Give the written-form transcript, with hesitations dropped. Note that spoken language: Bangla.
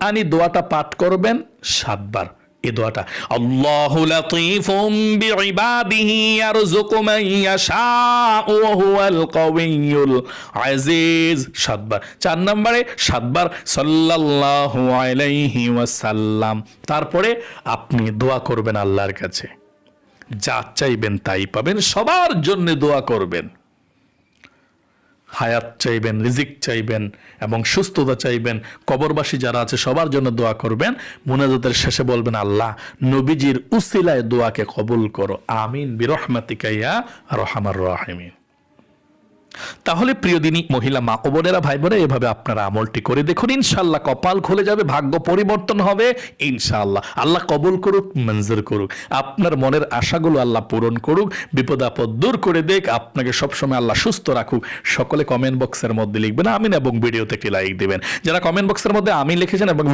আনি দোয়াটা পাঠ করবেন 7 বার। এই দোয়াটা আল্লাহু লাতীফুম বিইবাদিহি ইয়ারযুকু মান ইয়াশাউ ওয়া হুয়াল কাউইয়্যুল আজিজ 7 বার। 4 নম্বরে 7 বার সাল্লাল্লাহু আলাইহি ওয়াসাল্লাম। তারপরে আপনি দোয়া করবেন আল্লাহর কাছে, যা চাইবেন তাই পাবেন। সবার জন্য দোয়া করবেন, হায়াত চাইবেন, রিজিক চাইবেন এবং সুস্থতা চাইবেন। কবরবাসী যারা আছে সবার জন্য দোয়া করবেন। মুনাজাতের শেষে বলবেন, আল্লাহ নবীজির উসিলায় দোয়াকে কবুল করো, আমিন বিরহমাতিকা ইয়া আরহামার রাহিমিন। তাহলে প্রিয় দিনী মহিলা মা ও বোনেরা, ভাই বোনেরা, এভাবে আপনারা আমলটি করে দেখুন, ইনশাআল্লাহ কপাল খুলে যাবে, ভাগ্য পরিবর্তন হবে ইনশাআল্লাহ। আল্লাহ কবুল করুক, মঞ্জুর করুক, আপনার মনের আশাগুলো আল্লাহ পূরণ করুক, বিপদ আপদ দূর করে দেখ, আপনাকে সবসময় আল্লাহ সুস্থ রাখুক। সকলে কমেন্ট বক্সের মধ্যে লিখবেন আমিন এবং ভিডিওতে একটি লাইক দিবেন। যারা কমেন্ট বক্সের মধ্যে আমিন লিখেছেন এবং